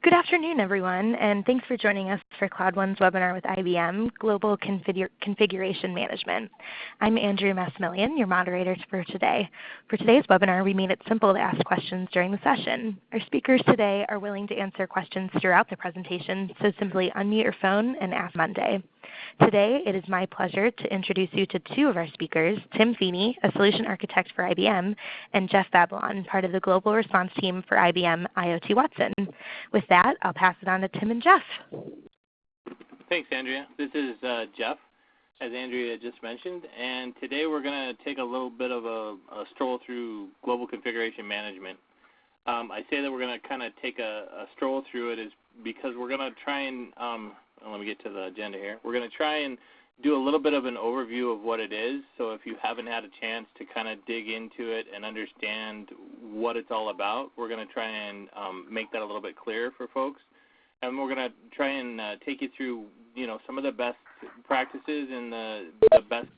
Good afternoon, everyone, and thanks for joining us for CloudOne's webinar with IBM, Global Configuration Management. I'm Andrea Massimilian, your moderator for today. For today's webinar, we made it simple to ask questions during the session. Our speakers today are willing to answer questions throughout the presentation, so simply unmute your phone and ask Monday. Today, it is my pleasure to introduce you to two of our speakers, Tim Feeney, a solution architect for IBM, and Jeff Babylon, part of the global response team for IBM IoT Watson. With that, I'll pass it on to Tim and Jeff. Thanks, Andrea. This is Jeff, as Andrea just mentioned, and today we're going to take a little bit of a stroll through global configuration management. I say that we're going to kind of take a stroll through it is because we're going to try and let me get to the agenda here. We're going to try and do a little bit of an overview of what it is. So if you haven't had a chance to kind of dig into it and understand what it's all about, we're going to try and make that a little bit clearer for folks. And we're going to try and take you through, some of the best practices and the best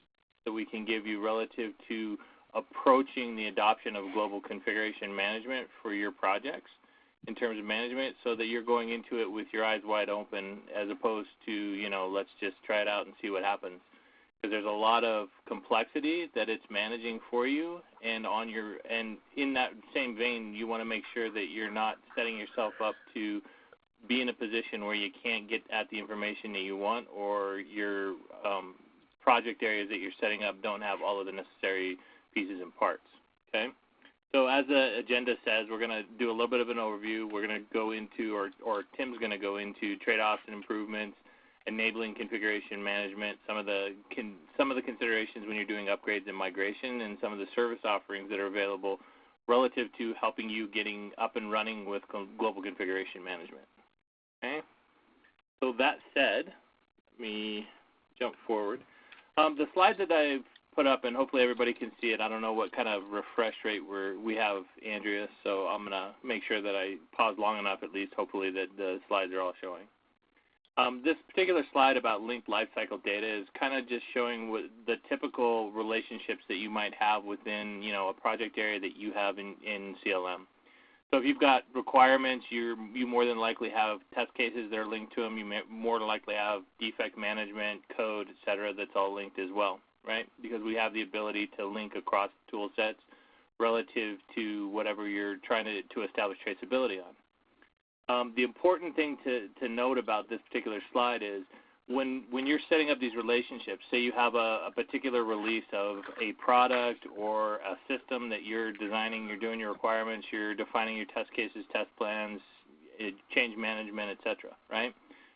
that we can give you relative to approaching the adoption of global configuration management for your projects in terms of management, so that you're going into it with your eyes wide open as opposed to, let's just try it out and see what happens. Because there's a lot of complexity that it's managing for you, and in that same vein, you want to make sure that you're not setting yourself up to be in a position where you can't get at the information that you want, or your project areas that you're setting up don't have all of the necessary pieces and parts, okay? So as the agenda says, we're going to do a little bit of an overview. We're going to go into, or Tim's going to go into trade-offs and improvements, enabling configuration management, some of the considerations when you're doing upgrades and migration, and some of the service offerings that are available relative to helping you getting up and running with global configuration management. Okay. So that said, let me jump forward. The slides that I've put up, and hopefully everybody can see it. I don't know what kind of refresh rate we have, Andrea, so I'm going to make sure that I pause long enough at least, hopefully, that the slides are all showing. This particular slide about linked lifecycle data is kind of just showing what the typical relationships that you might have within, a project area that you have in CLM. So if you've got requirements, you more than likely have test cases that are linked to them. You may more than likely have defect management, code, et cetera, that's all linked as well, right? Because we have the ability to link across tool sets relative to whatever you're trying to establish traceability on. The important thing to note about this particular slide is when you're setting up these relationships, say you have a particular release of a product or a system that you're designing, you're doing your requirements, you're defining your test cases, test plans, change management, et cetera, right?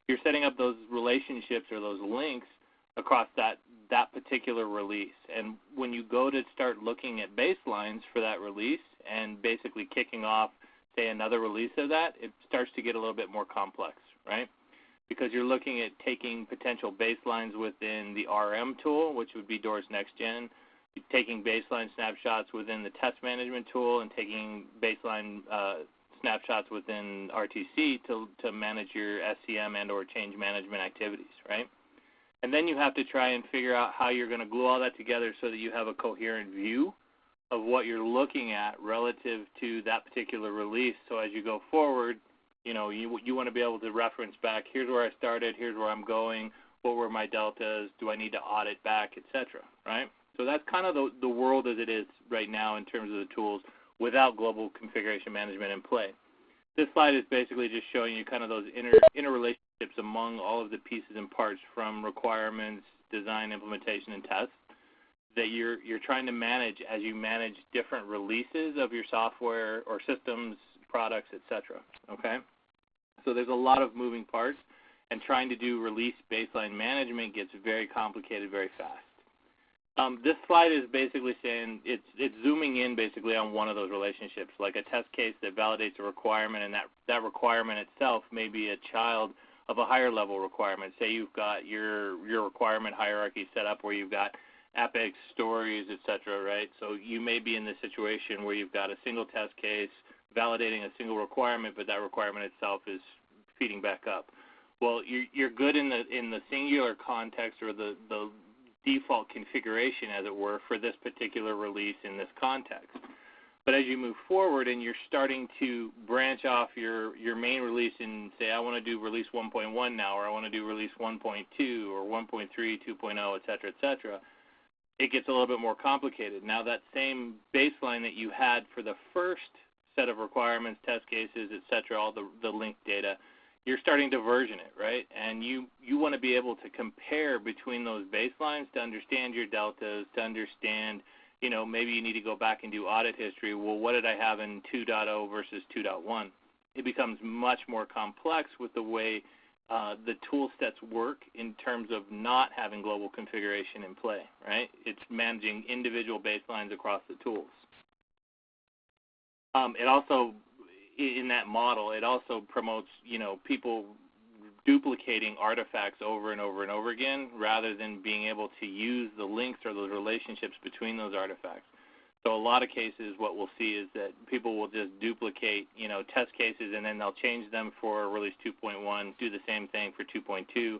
You're setting up those relationships or those links across that particular release. And when you go to start looking at baselines for that release and basically kicking off, say, another release of that, it starts to get a little bit more complex, right? Because you're looking at taking potential baselines within the RM tool, which would be Doors Next Gen, taking baseline snapshots within the test management tool, and taking baseline snapshots within RTC to manage your SCM and or change management activities, right? And then you have to try and figure out how you're going to glue all that together so that you have a coherent view of what you're looking at relative to that particular release. So as you go forward, you want to be able to reference back, here's where I started, here's where I'm going, what were my deltas, do I need to audit back, et cetera, right? So that's kind of the world as it is right now in terms of the tools without global configuration management in play. This slide is basically just showing you kind of those interrelationships among all of the pieces and parts from requirements, design, implementation, and test that you're trying to manage as you manage different releases of your software or systems, products, et cetera, okay? So there's a lot of moving parts, and trying to do release baseline management gets very complicated very fast. This slide is basically saying it's zooming in basically on one of those relationships, like a test case that validates a requirement, and that requirement itself may be a child of a higher level requirement. Say you've got your requirement hierarchy set up where you've got epics, stories, et cetera, right? So you may be in this situation where you've got a single test case validating a single requirement, but that requirement itself is feeding back up. Well, you're good in the singular context or the default configuration, as it were, for this particular release in this context. But as you move forward and you're starting to branch off your main release and say, I want to do release 1.1 now, or I want to do release 1.2 or 1.3, 2.0, et cetera, it gets a little bit more complicated. Now that same baseline that you had for the first set of requirements, test cases, et cetera, all the linked data, you're starting to version it, right? And you want to be able to compare between those baselines to understand your deltas, to understand, maybe you need to go back and do audit history. Well, what did I have in 2.0 versus 2.1? It becomes much more complex with the way the tool sets work in terms of not having global configuration in play, right? It's managing individual baselines across the tools. It also, in that model, it also promotes, people duplicating artifacts over and over and over again rather than being able to use the links or those relationships between those artifacts. So a lot of cases what we'll see is that people will just duplicate, test cases and then they'll change them for release 2.1, do the same thing for 2.2,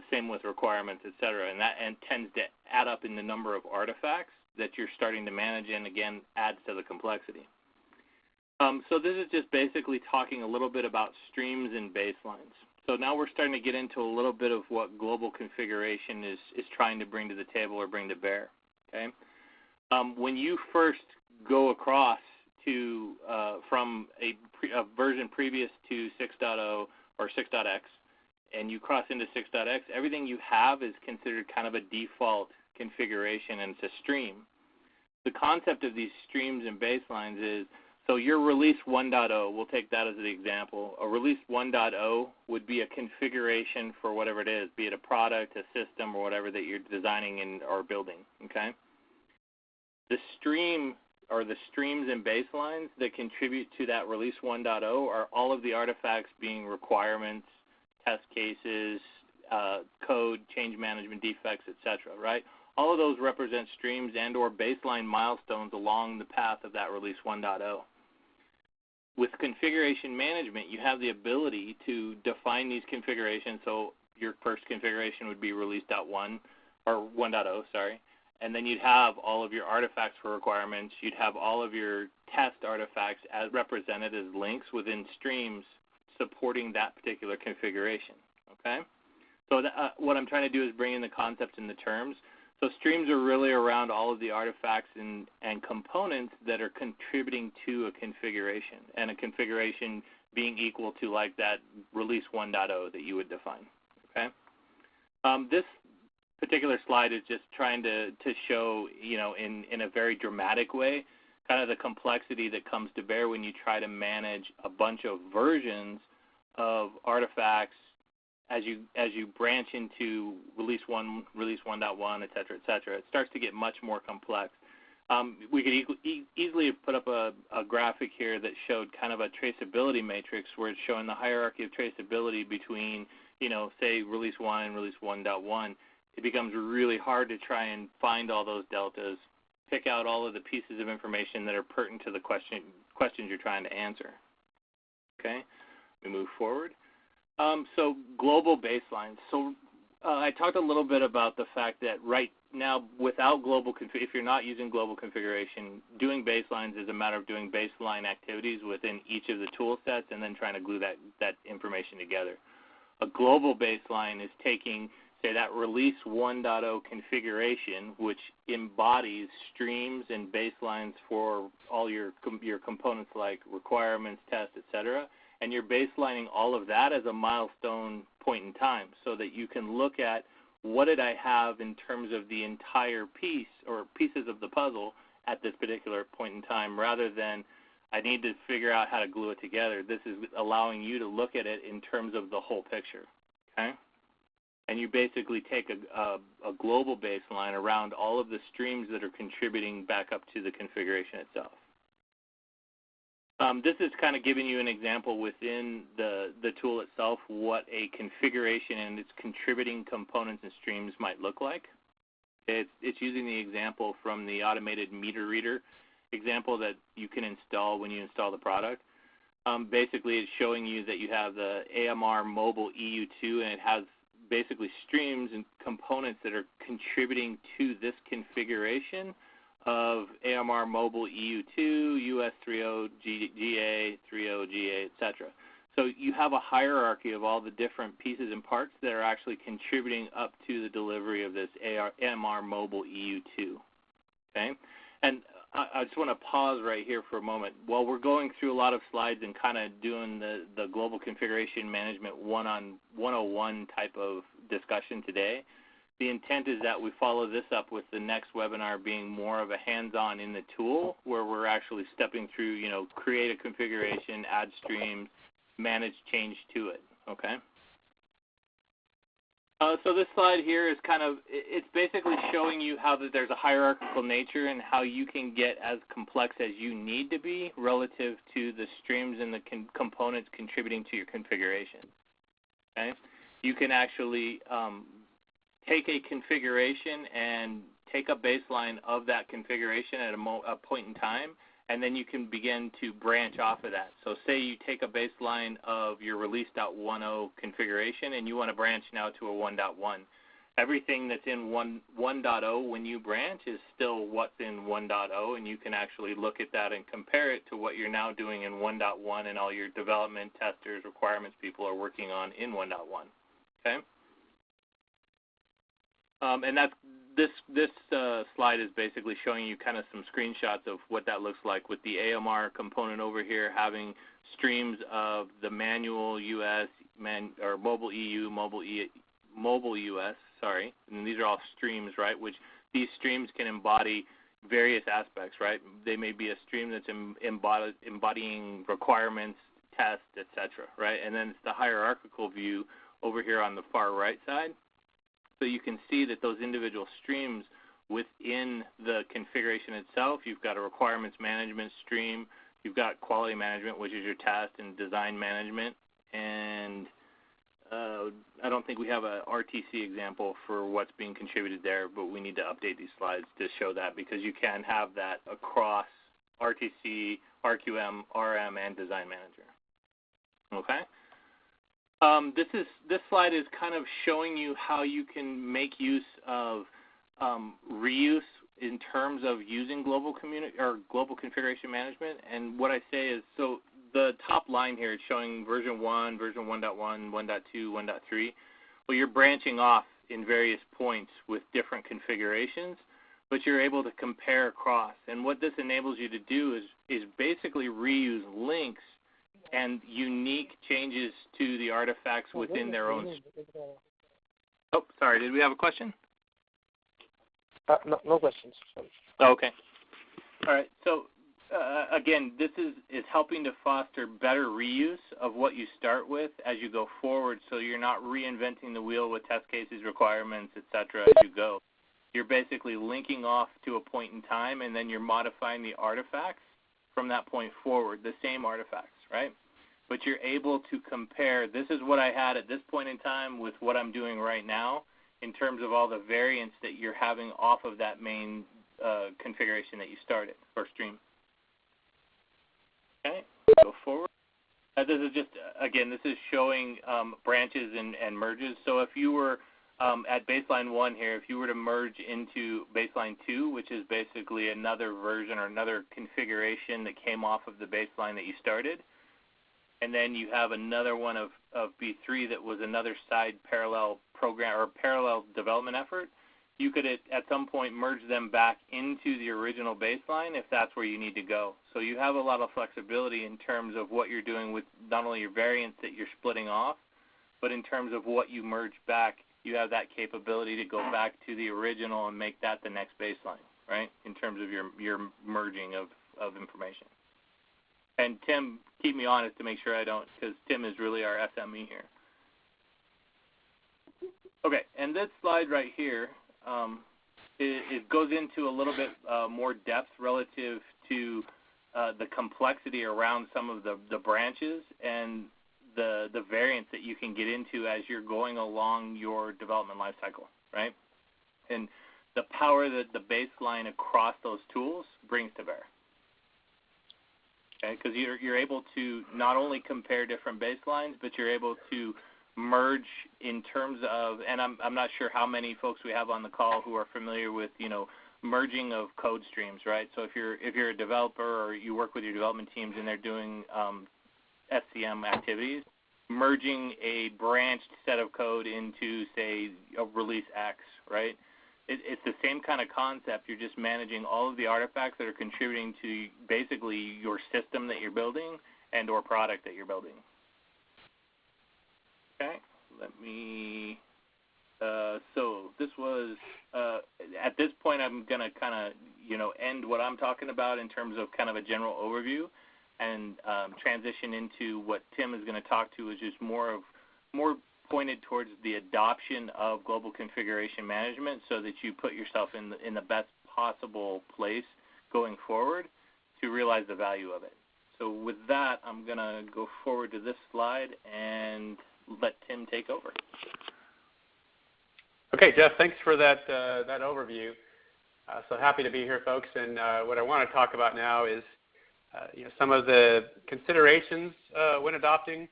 same with requirements, et cetera, and that tends to add up in the number of artifacts that you're starting to manage and, again, adds to the complexity. So this is just basically talking a little bit about streams and baselines. So now we're starting to get into a little bit of what global configuration is trying to bring to the table or bring to bear. Okay, when you first go across to from a version previous to 6.0 or 6.x, and you cross into 6.x, everything you have is considered kind of a default configuration, and it's a stream. The concept of these streams and baselines is, so your release 1.0, we'll take that as an example. A release 1.0 would be a configuration for whatever it is, be it a product, a system, or whatever that you're designing or building, okay? The stream or the streams and baselines that contribute to that release 1.0 are all of the artifacts being requirements, test cases, code, change management, defects, et cetera, right? All of those represent streams and or baseline milestones along the path of that release 1.0. With configuration management, you have the ability to define these configurations. So your first configuration would be release.1 or 1.0, sorry. And then you'd have all of your artifacts for requirements. You'd have all of your test artifacts as represented as links within streams supporting that particular configuration, okay? So what I'm trying to do is bring in the concepts and the terms. So streams are really around all of the artifacts and components that are contributing to a configuration, and a configuration being equal to like that release 1.0 that you would define, okay? This particular slide is just trying to show, in a very dramatic way, kind of the complexity that comes to bear when you try to manage a bunch of versions of artifacts as you branch into release 1, release 1.1, et cetera, it starts to get much more complex. We could easily have put up a graphic here that showed kind of a traceability matrix where it's showing the hierarchy of traceability between, say, release 1 and release 1.1. It becomes really hard to try and find all those deltas, pick out all of the pieces of information that are pertinent to the questions you're trying to answer. Okay, we move forward. So global baselines. So I talked a little bit about the fact that right now, without global if you're not using global configuration, doing baselines is a matter of doing baseline activities within each of the tool sets and then trying to glue that information together. A global baseline is taking, say, that release 1.0 configuration, which embodies streams and baselines for all your components like requirements, tests, et cetera, and you're baselining all of that as a milestone point in time so that you can look at what did I have in terms of the entire piece or pieces of the puzzle at this particular point in time rather than I need to figure out how to glue it together. This is allowing you to look at it in terms of the whole picture, okay? And you basically take a global baseline around all of the streams that are contributing back up to the configuration itself. This is kind of giving you an example within the tool itself what a configuration and its contributing components and streams might look like. It's using the example from the automated meter reader example that you can install when you install the product. Basically, it's showing you that you have the AMR mobile EU2, and it has basically streams and components that are contributing to this configuration of AMR Mobile EU2, US 3.0, GA 3.0, GA, etc. So you have a hierarchy of all the different pieces and parts that are actually contributing up to the delivery of this AMR Mobile EU2. Okay? And I just want to pause right here for a moment. While we're going through a lot of slides and kind of doing the global configuration management 101 type of discussion today, the intent is that we follow this up with the next webinar being more of a hands-on in the tool where we're actually stepping through, create a configuration, add streams, manage change to it, okay? So this slide here is it's basically showing you how that there's a hierarchical nature and how you can get as complex as you need to be relative to the streams and the components contributing to your configuration, okay? You can actually take a configuration and take a baseline of that configuration at a point in time, and then you can begin to branch off of that. So say you take a baseline of your release.10 configuration and you want to branch now to a 1.1. Everything that's in 1.0 when you branch is still what's in 1.0, and you can actually look at that and compare it to what you're now doing in 1.1 and all your development, testers, requirements people are working on in 1.1. Okay? And that's this slide is basically showing you kind of some screenshots of what that looks like with the AMR component over here having streams of the manual US, or mobile EU, mobile US, sorry. And these are all streams, right, which these streams can embody various aspects, right? They may be a stream that's embodying requirements, tests, etc., right? And then it's the hierarchical view over here on the far right side. So you can see that those individual streams within the configuration itself, you've got a requirements management stream, you've got quality management, which is your test and design management, and I don't think we have a RTC example for what's being contributed there, but we need to update these slides to show that because you can have that across RTC, RQM, RM, and design manager. Okay? This slide is kind of showing you how you can make use of reuse in terms of using global configuration management. And what I say is, so the top line here is showing version 1, version 1.1, 1.2, 1.3. Well, you're branching off in various points with different configurations, but you're able to compare across. And what this enables you to do is basically reuse links and unique changes to the artifacts within their own. Oh, sorry. Did we have a question? No questions. Oh, okay. All right. So, again, this is helping to foster better reuse of what you start with as you go forward, so you're not reinventing the wheel with test cases, requirements, et cetera, as you go. You're basically linking off to a point in time, and then you're modifying the artifacts from that point forward, the same artifacts, right? But you're able to compare, this is what I had at this point in time with what I'm doing right now in terms of all the variants that you're having off of that main configuration that you started, or stream. Okay, go forward. This is just, again, this is showing branches and merges. So if you were at baseline 1 here, if you were to merge into baseline 2, which is basically another version or another configuration that came off of the baseline that you started, and then you have another one of B3 that was another side parallel program or parallel development effort, you could at some point merge them back into the original baseline if that's where you need to go. So you have a lot of flexibility in terms of what you're doing with not only your variants that you're splitting off, but in terms of what you merge back, you have that capability to go back to the original and make that the next baseline, right, in terms of your merging of information. And Tim, keep me honest to make sure I don't, because Tim is really our SME here. Okay, and this slide right here, it goes into a little bit more depth relative to the complexity around some of the branches and the variants that you can get into as you're going along your development lifecycle, right? And the power that the baseline across those tools brings to bear. Okay, because you're able to not only compare different baselines, but you're able to merge in terms of, and I'm not sure how many folks we have on the call who are familiar with, merging of code streams, right? So if you're a developer or you work with your development teams and they're doing SCM activities, merging a branched set of code into, say, a release X, right? It's the same kind of concept. You're just managing all of the artifacts that are contributing to basically your system that you're building and or product that you're building. Okay, let me, so this was, at this point I'm going to kind of, end what I'm talking about in terms of kind of a general overview and transition into what Tim is going to talk to, which is more pointed towards the adoption of global configuration management so that you put yourself in the best possible place going forward to realize the value of it. So with that, I'm going to go forward to this slide and let Tim take over. Okay, Jeff, thanks for that overview. So happy to be here, folks. And what I want to talk about now is some of the considerations when adopting.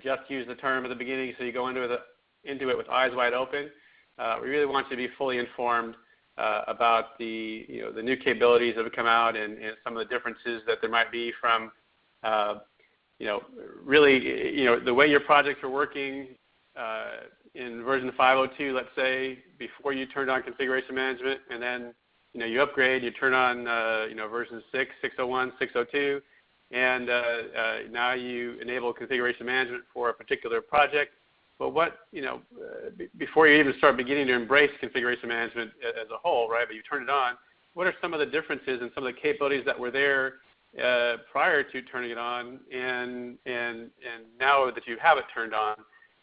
Jeff used the term at the beginning, so you go into it with eyes wide open. We really want you to be fully informed about the new capabilities that have come out and some of the differences that there might be from really the way your projects are working in version 5.02, let's say, before you turned on configuration management, and then you upgrade, you turn on version 6, 6.01, 6.02, and now you enable configuration management for a particular project. But before you even start beginning to embrace configuration management as a whole, right, but you turn it on, what are some of the differences and some of the capabilities that were there prior to turning it on and now that you have it turned on?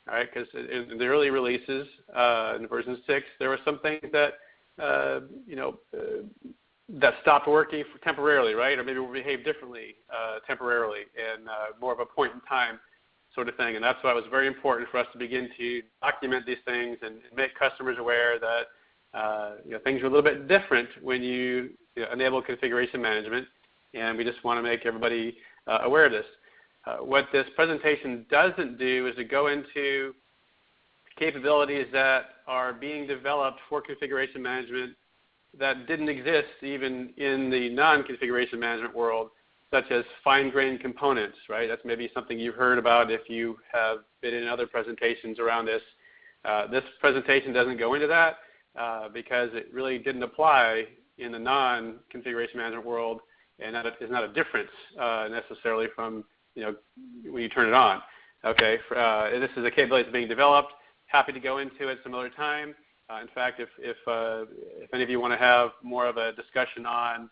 All right, because in the early releases, in version 6, there were some things that that stopped working temporarily, right, or maybe will behave differently temporarily, and more of a point in time sort of thing. And that's why it was very important for us to begin to document these things and make customers aware that things are a little bit different when you enable configuration management, and we just want to make everybody aware of this. What this presentation doesn't do is to go into capabilities that are being developed for configuration management that didn't exist even in the non-configuration management world, such as fine-grained components, right? That's maybe something you've heard about if you have been in other presentations around this. This presentation doesn't go into that because it really didn't apply in the non-configuration management world, and that is not a difference necessarily from when you turn it on. Okay, this is a capability that's being developed. Happy to go into it some other time. In fact, if any of you want to have more of a discussion on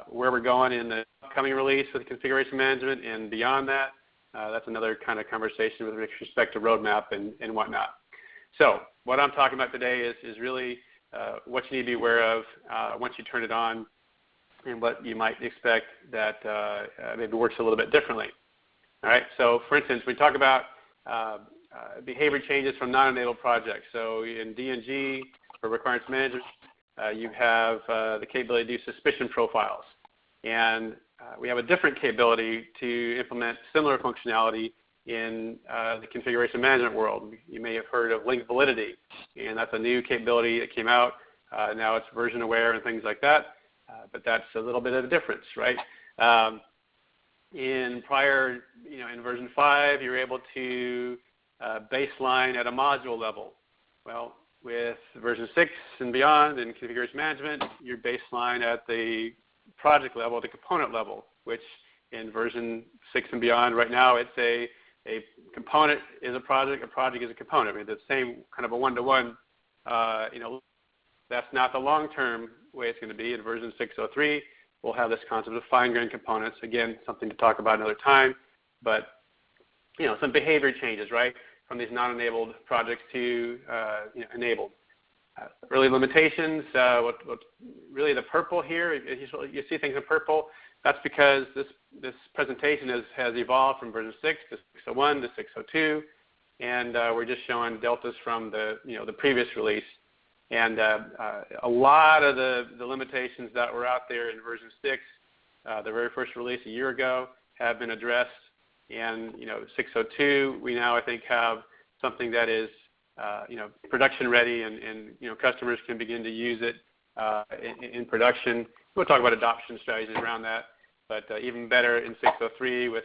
where we're going in the upcoming release with configuration management and beyond that, that's another kind of conversation with respect to roadmap and whatnot. So what I'm talking about today is really what you need to be aware of once you turn it on and what you might expect that maybe works a little bit differently. All right, so for instance, we talk about behavior changes from non-enabled projects. So in D&G, for requirements management, you have the capability to do suspicion profiles. And we have a different capability to implement similar functionality in the configuration management world. You may have heard of link validity, and that's a new capability that came out. Now it's version aware and things like that, but that's a little bit of a difference, right? In prior, in version 5, you're able to baseline at a module level. Well, with version 6 and beyond in configuration management, you're baseline at the project level, the component level, which in version 6 and beyond right now, it's a component is a project is a component. I mean, the same kind of a one-to-one, that's not the long-term way it's going to be. In version 6.03, we'll have this concept of fine-grained components. Again, something to talk about another time, but some behavior changes, right, from these non-enabled projects to enabled. Early limitations, what really the purple here, you see things in purple, that's because this presentation has evolved from version 6 to 6.01 to 6.02, and we're just showing deltas from the previous release. And a lot of the limitations that were out there in version 6, the very first release a year ago, have been addressed. And 6.02, we now I think have something that is production ready, and customers can begin to use it in production. We'll talk about adoption strategies around that, but even better in 603 with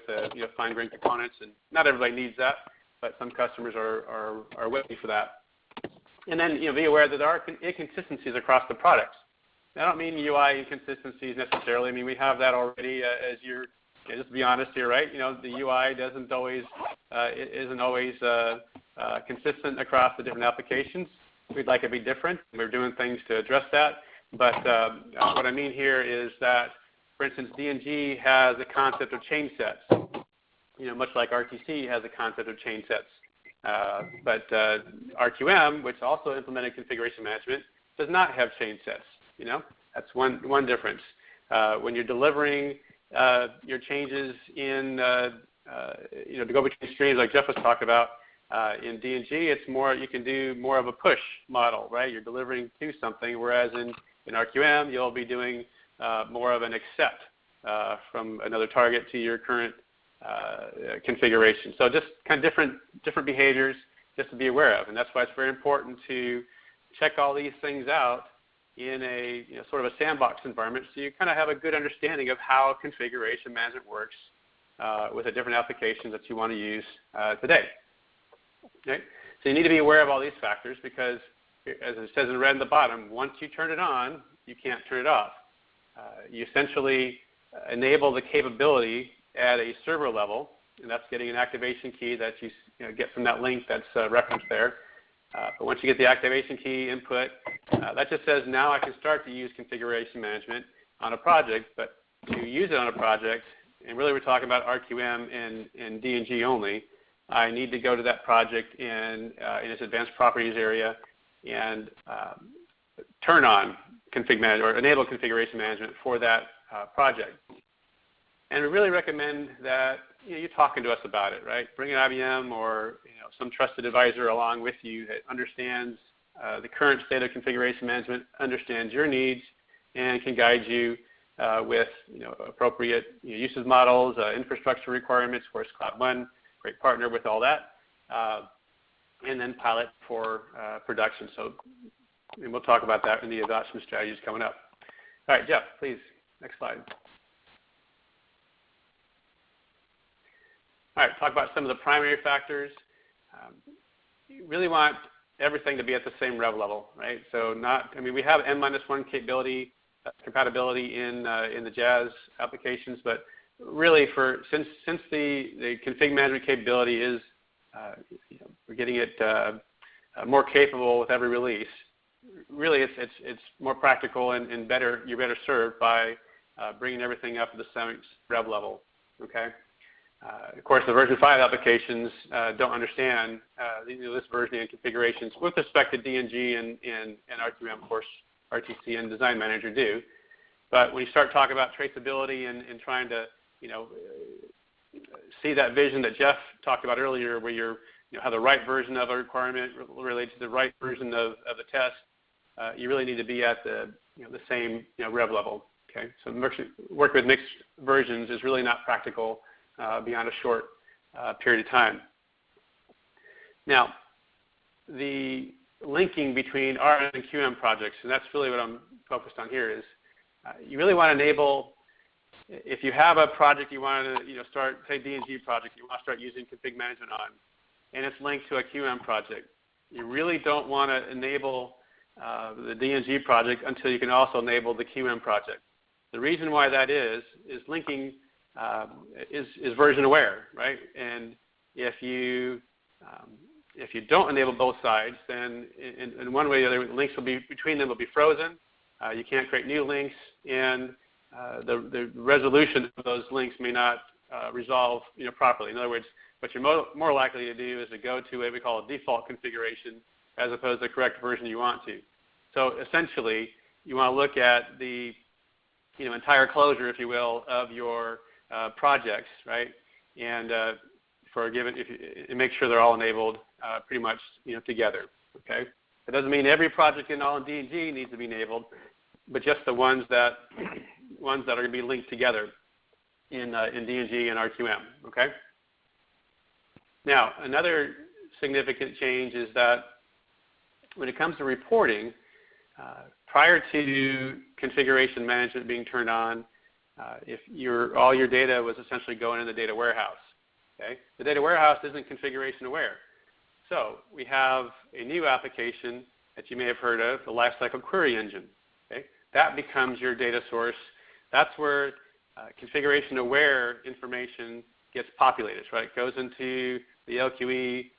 fine-grained components. And not everybody needs that, but some customers are waiting for that. And then be aware that there are inconsistencies across the products. I don't mean UI inconsistencies necessarily. I mean, we have that already as you're, just to be honest here, right? The UI isn't always consistent across the different applications. We'd like it to be different. We're doing things to address that. But what I mean here is that, for instance, D&G has a concept of change sets, much like RTC has a concept of change sets. But RQM, which also implemented configuration management, does not have change sets. That's one difference. When you're delivering your changes in, to go between streams like Jeff was talking about, in D&G, it's more, you can do more of a push model, right? You're delivering to something, whereas in RQM, you'll be doing more of an accept from another target to your current configuration. So just kind of different behaviors just to be aware of, and that's why it's very important to check all these things out in a sort of a sandbox environment, so you kind of have a good understanding of how configuration management works with the different applications that you want to use today. Okay? So you need to be aware of all these factors because, as it says in red in the bottom, once you turn it on, you can't turn it off. You essentially enable the capability at a server level, and that's getting an activation key that you get from that link that's referenced there. But once you get the activation key input, that just says now I can start to use configuration management on a project. But to use it on a project, and really we're talking about RQM and D&G only, I need to go to that project in its advanced properties area and turn on config management or enable configuration management for that project. And we really recommend that you're talking to us about it, right? Bring an IBM or some trusted advisor along with you that understands the current state of configuration management, understands your needs, and can guide you with appropriate usage models, infrastructure requirements. Of course, CloudOne, great partner with all that, and then pilot for production. And we'll talk about that in the adoption strategies coming up. All right, Jeff, please, next slide. All right, talk about some of the primary factors. You really want everything to be at the same rev level, right? So we have N-1 capability, compatibility in the Jazz applications, but really since the config management capability is, we're getting it more capable with every release, really it's more practical and better, you're better served by bringing everything up to the same rev level, okay? Of course, the version 5 applications don't understand this versioning and configurations with respect to D&G and RQM, of course, RTC and Design Manager do. But when you start talking about traceability and trying to see that vision that Jeff talked about earlier, where you have the right version of a requirement related to the right version of the test, you really need to be at the same rev level. Okay, so work with mixed versions is really not practical beyond a short period of time. Now, the linking between RM and QM projects, and that's really what I'm focused on here, is you really want to enable, if you have a project you want to start, say D&G project, you want to start using config management on, and it's linked to a QM project, you really don't want to enable the D&G project until you can also enable the QM project. The reason why that is linking is version aware, right? And if you don't enable both sides, then in one way or the other, links between them will be frozen. You can't create new links, and the resolution of those links may not resolve properly. In other words, what you're more likely to do is to go to what we call a default configuration as opposed to the correct version you want to. So essentially, you want to look at the entire closure, if you will, of your projects, right? And for a given, and make sure they're all enabled pretty much together. Okay. It doesn't mean every project in all in D&G needs to be enabled, but just the ones that are going to be linked together in D&G and RQM. Okay. Now, another significant change is that when it comes to reporting, Prior to configuration management being turned on, if all your data was essentially going in the data warehouse. Okay? The data warehouse isn't configuration aware. So we have a new application that you may have heard of, the Lifecycle query engine. Okay? That becomes your data source. That's where configuration aware information gets populated, right? It goes into the LQE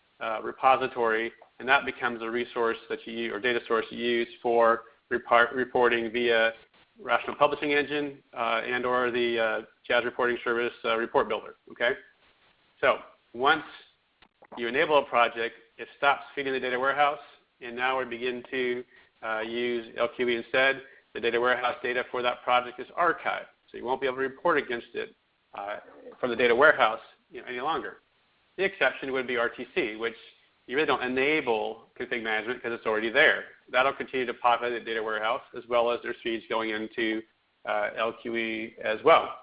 repository, and that becomes a resource that you use, or data source you use for reporting via Rational Publishing Engine and or the JAS Reporting Service Report Builder, okay? So once you enable a project, it stops feeding the data warehouse, and now we begin to use LQE instead. The data warehouse data for that project is archived, so you won't be able to report against it from the data warehouse any longer. The exception would be RTC, which you really don't enable config management because it's already there. That'll continue to populate the data warehouse as well as there's feeds going into LQE as well.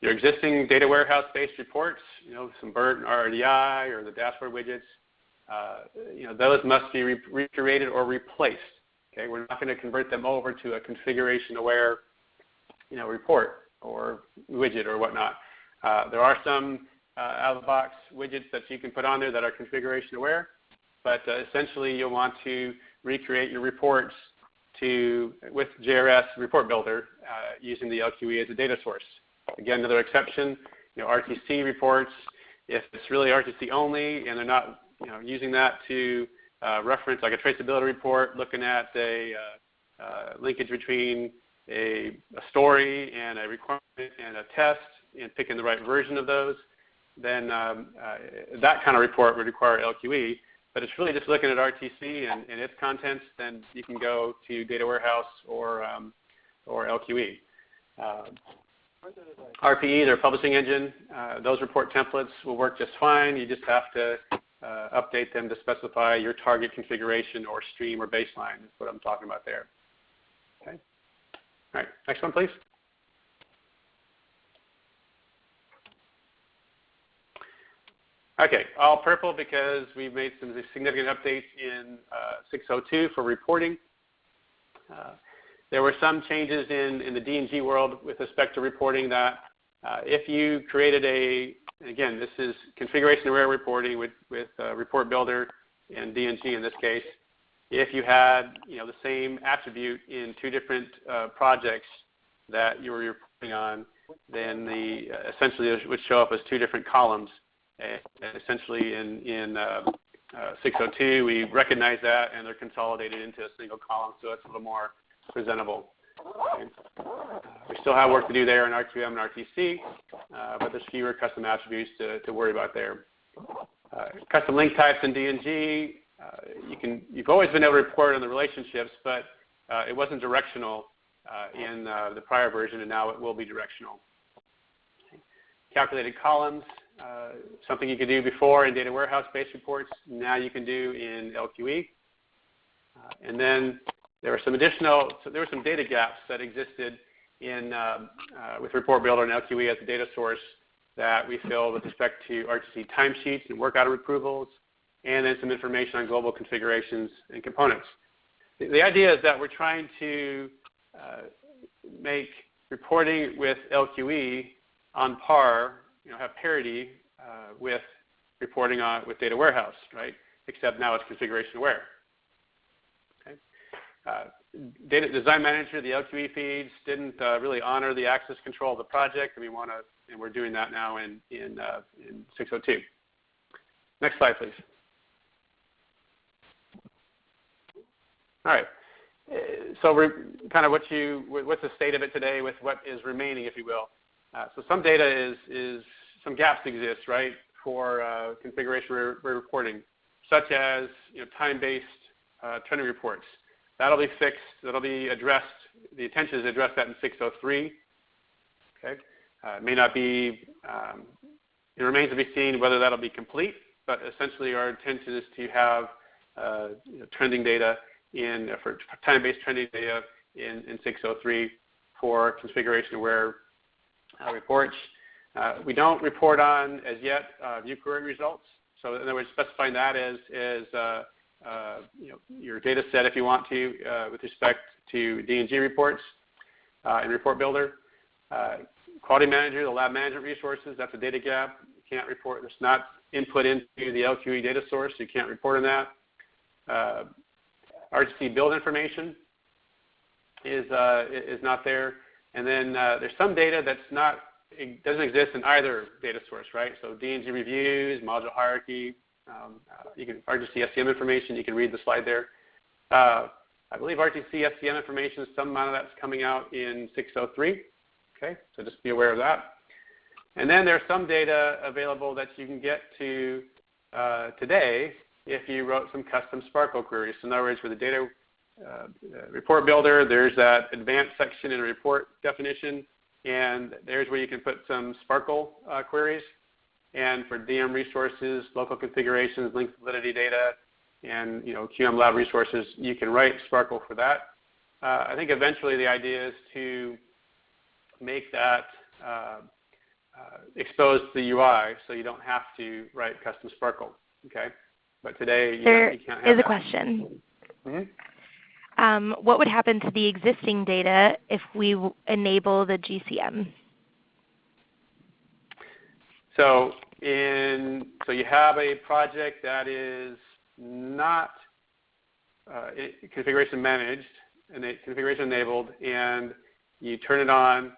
Your existing data warehouse-based reports, some BERT and RDI or the dashboard widgets, those must be recreated or replaced. Okay, we're not going to convert them over to a configuration-aware, report or widget or whatnot. There are some out-of-the-box widgets that you can put on there that are configuration-aware, but essentially you'll want to recreate your reports with JRS Report Builder using the LQE as a data source. Again, another exception, RTC reports, if it's really RTC only and they're not using that to reference like a traceability report, looking at a linkage between a story and a requirement and a test and picking the right version of those, then that kind of report would require LQE. But it's really just looking at RTC and its contents, then you can go to data warehouse or LQE. RPE, their publishing engine, those report templates will work just fine. You just have to update them to specify your target configuration or stream or baseline is what I'm talking about there. Okay. All right, next one, please. Okay, all purple because we've made some significant updates in 602 for reporting. There were some changes in the D&G world with respect to reporting that if you created again, this is configuration-aware reporting with Report Builder and D&G in this case. If you had the same attribute in two different projects that you were reporting on, then essentially it would show up as two different columns. And essentially in 602, we recognize that, and they're consolidated into a single column, so it's a little more presentable. Okay. We still have work to do there in RQM and RTC, but there's fewer custom attributes to worry about there. Custom link types in D&G, you've always been able to report on the relationships, but it wasn't directional in the prior version, and now it will be directional. Okay. Calculated columns. Something you could do before in data warehouse-based reports, now you can do in LQE. And then there were some data gaps that existed with Report Builder and LQE as a data source that we filled with respect to RTC timesheets and work item approvals, and then some information on global configurations and components. The idea is that we're trying to make reporting with LQE on par, have parity with reporting with data warehouse, right? Except now it's configuration aware. Okay. Data Design Manager, the LQE feeds didn't really honor the access control of the project, and we're doing that now in 602. Next slide, please. All right. So we're kind of what's the state of it today with what is remaining, if you will. So some data some gaps exist, right, for configuration reporting, such as time-based trending reports. That'll be fixed. That'll be addressed. The intention is to address that in 603. Okay, it may not be. It remains to be seen whether that'll be complete. But essentially, our intention is to have trending data for time-based trending data in 603 for configuration-aware reports. We don't report on, as yet, view query results. So in other words, specifying that as your data set if you want to with respect to D&G reports in Report Builder. Quality Manager, the lab management resources, that's a data gap. You can't report. It's not input into the LQE data source. You can't report on that. RTC build information is not there. And then there's some data that's not, it doesn't exist in either data source, right? So D&G reviews, module hierarchy, you can RTC SCM information. You can read the slide there. I believe RTC SCM information, some amount of that's coming out in 603. Okay, so just be aware of that. And then there's some data available that you can get to today if you wrote some custom Sparkle queries. So in other words, for the data report builder, there's that advanced section in a report definition, and there's where you can put some Sparkle queries. And for DM resources, local configurations, link validity data, and QM lab resources, you can write Sparkle for that. I think eventually the idea is to make that exposed to the UI, so you don't have to write custom Sparkle. Okay, but today you can't have that. There is a question. Mm-hmm. What would happen to the existing data if we enable the GCM? So you have a project that is not configuration managed and configuration enabled, and you turn it on,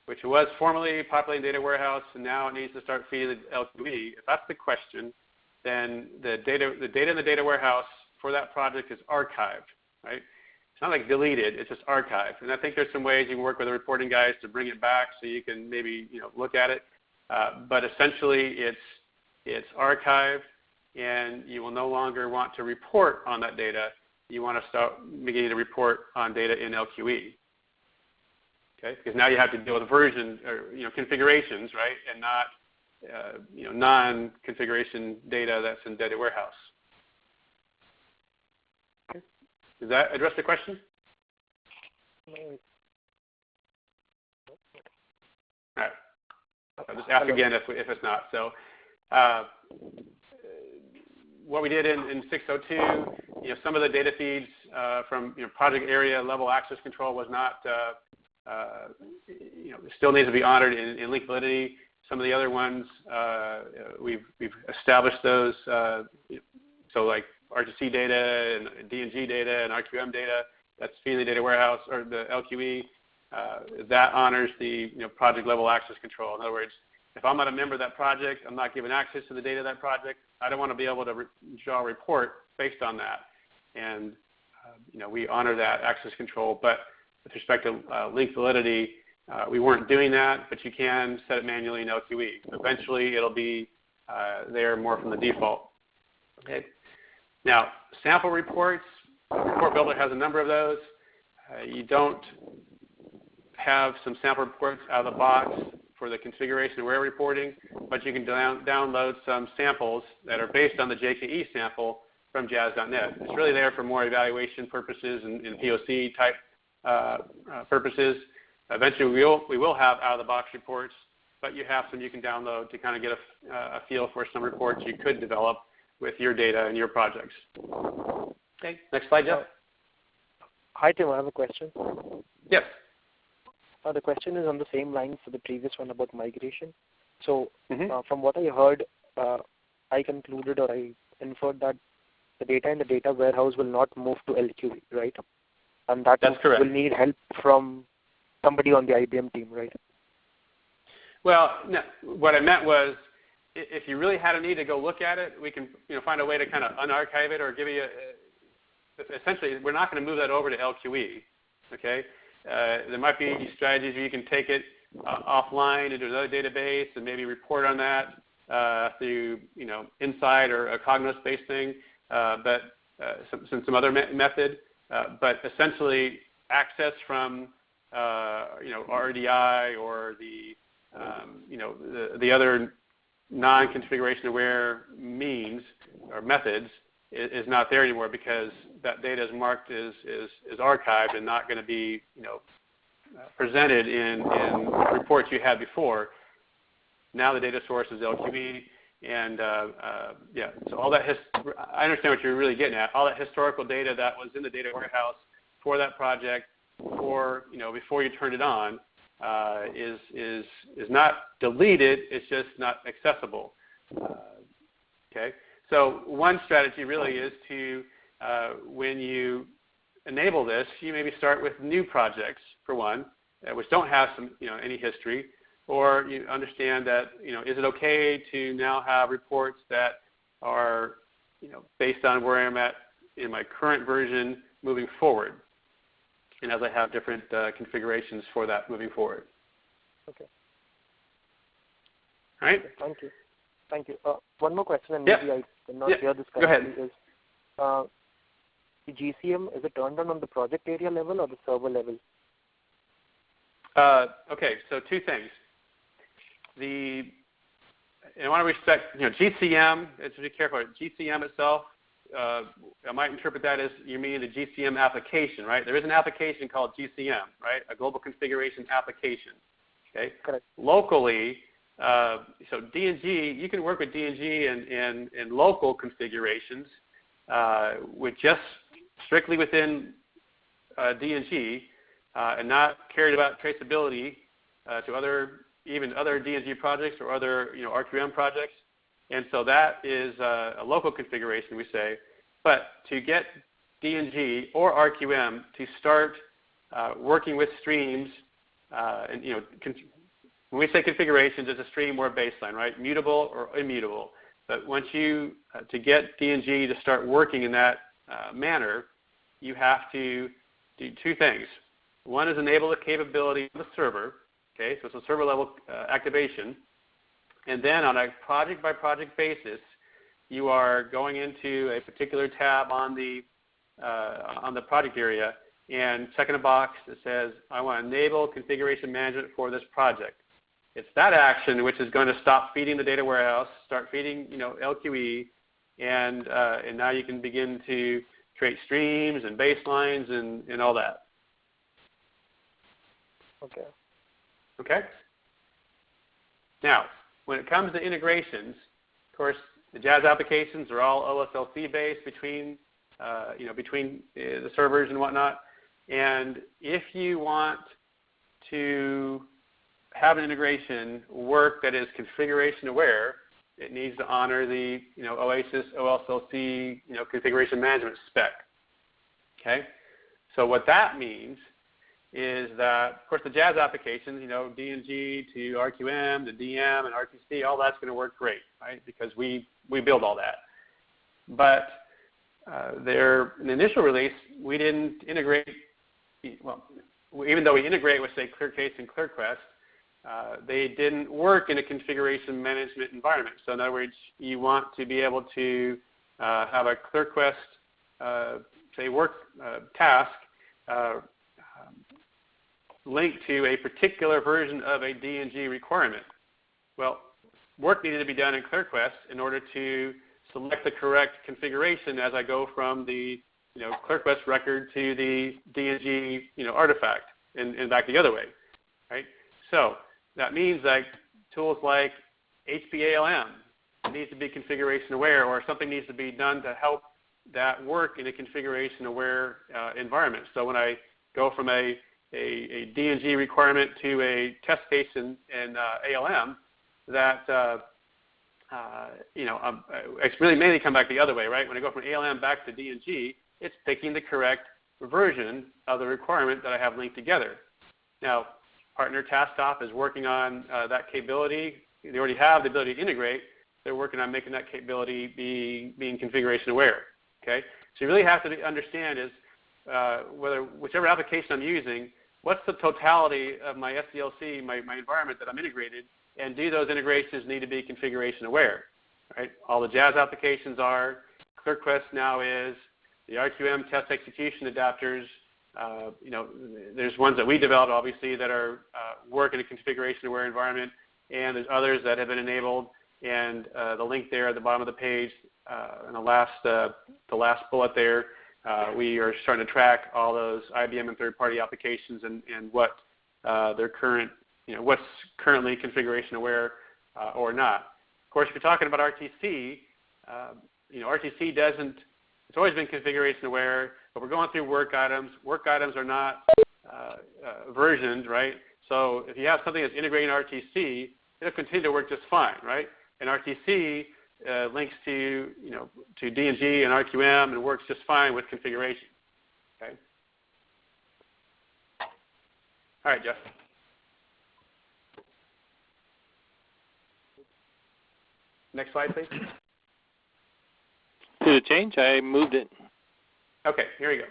which was formerly populating data warehouse, and now it needs to start feeding the LQE. If that's the question, then the data in the data warehouse for that project is archived, right? It's not like deleted, it's just archived. And I think there's some ways you can work with the reporting guys to bring it back so you can maybe look at it. But essentially it's archived, and you will no longer want to report on that data. You want to start beginning to report on data in LQE. Okay? Because now you have to deal with version or configurations, right, and not non-configuration data that's in data warehouse. Okay. Does that address the question? All right. I'll just ask again if it's not. So what we did in 602, some of the data feeds from project area level access control was not, still needs to be honored in link validity. Some of the other ones, we've established those. So like RTC data and D&G data and RQM data, that's Feeney data warehouse or the LQE. That honors the project level access control. In other words, if I'm not a member of that project, I'm not given access to the data of that project, I don't want to be able to draw a report based on that. And we honor that access control. But with respect to link validity, we weren't doing that, but you can set it manually in LQE. Eventually, it'll be there more from the default. Okay. Now, sample reports, Report Builder has a number of those. You don't have some sample reports out of the box for the configuration aware reporting, but you can download some samples that are based on the JKE sample from Jazz.net. It's really there for more evaluation purposes and POC type purposes. Eventually, we will have out-of-the-box reports, but you have some you can download to kind of get a feel for some reports you could develop with your data and your projects. Okay, next slide, Jeff. Hi, Tim. I have a question. Yes. The question is on the same lines for the previous one about migration. So from what I heard, I concluded or I inferred that the data in the data warehouse will not move to LQE, right? And that's correct. Will need help from somebody on the IBM team, right? Well, no, what I meant was if you really had a need to go look at it, we can find a way to kind of unarchive it or give you essentially, we're not going to move that over to LQE, okay? There might be strategies where you can take it offline into another database and maybe report on that through Insight or a Cognos-based thing, but some other method. But essentially, access from RDI or the other non-configuration aware means or methods is not there anymore because that data is marked as archived and not going to be presented in reports you had before. Now the data source is LQE, And yeah, so all that I understand what you're really getting at. All that historical data that was in the data warehouse for that project, before you turned it on, is not deleted. It's just not accessible. Okay. So one strategy really is to when you enable this, you maybe start with new projects for one, which don't have any history. Or you understand that, is it okay to now have reports that are, based on where I'm at in my current version moving forward, and as I have different configurations for that moving forward. Okay. All right. Okay, thank you. One more question, and maybe I cannot hear this correctly. Is the GCM, is it turned on the project area level or the server level? Okay, so two things. I want to respect, GCM, let's be careful. GCM itself, I might interpret that as you mean the GCM application, right? There is an application called GCM, right? A global configuration application, okay? Correct. Locally, so D&G, you can work with D&G in local configurations with just strictly within D&G and not carried about traceability to even other D&G projects or other RQM projects. And so that is a local configuration, we say. But to get D&G or RQM to start working with streams, and when we say configurations, it's a stream or a baseline, right? Mutable or immutable. But once to get D&G to start working in that manner, you have to do two things. One is enable the capability of the server. Okay, so it's a server-level activation. And then on a project-by-project basis, you are going into a particular tab on the project area and checking a box that says, I want to enable configuration management for this project. It's that action which is going to stop feeding the data warehouse, start feeding LQE, and now you can begin to create streams and baselines and all that. Okay. Okay. Now, when it comes to integrations, of course, the Jazz applications are all OSLC based between the servers and whatnot. And if you want to have an integration work that is configuration aware, it needs to honor the OASIS OSLC configuration management spec. Okay. So what that means is that, of course, the Jazz applications, D&G to RQM to DM and RQC, all that's going to work great, right? Because we build all that. But in the initial release, we didn't integrate. Well, even though we integrate with, say, ClearCase and ClearQuest, they didn't work in a configuration management environment. So in other words, you want to be able to have a ClearQuest, say, work task linked to a particular version of a D&G requirement. Well, work needed to be done in ClearQuest in order to select the correct configuration as I go from the ClearQuest record to the D&G artifact and back the other way, right? So that means that tools like HPALM needs to be configuration aware, or something needs to be done to help that work in a configuration aware environment. So when I go from a D&G requirement to a test case in ALM, that it's really mainly come back the other way, right? When I go from ALM back to D&G, it's picking the correct version of the requirement that I have linked together. Now, partner TaskOff is working on that capability. They already have the ability to integrate. They're working on making that capability being configuration aware. Okay, so you really have to understand is whichever application I'm using, what's the totality of my SDLC, my environment that I'm integrated, and do those integrations need to be configuration aware? Right? All the Jazz applications are. ClearQuest now is. The RQM test execution adapters, there's ones that we developed, obviously, that are work in a configuration aware environment, and there's others that have been enabled. And the link there at the bottom of the page, in the last bullet there, we are starting to track all those IBM and third-party applications and what their current, what's currently configuration aware or not. Of course, if you're talking about RTC, RTC doesn't, it's always been configuration aware, but we're going through work items. Work items are not versioned, right? So if you have something that's integrating RTC, it'll continue to work just fine, right? And RTC links to, to D&G and RQM and works just fine with configuration, okay? All right, Jeff. Next slide, please. Did it change? I moved it. Okay, here we go.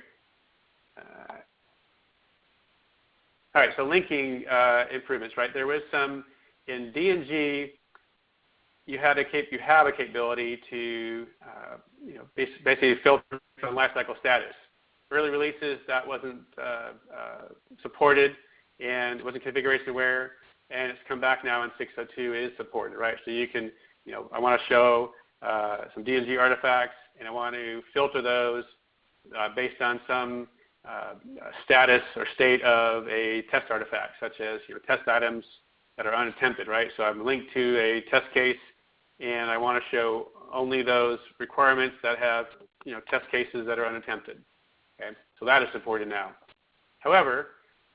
All right, so linking improvements, right? There was some in D&G. You have a capability to, basically filter from lifecycle status. Early releases that wasn't supported and wasn't configuration aware, and it's come back now in 6.02 is supported, right? So you can, I want to show some D&G artifacts, and I want to filter those based on some status or state of a test artifact, such as test items that are unattempted, right? So I'm linked to a test case, and I want to show only those requirements that have test cases that are unattempted. Okay, so that is supported now. However,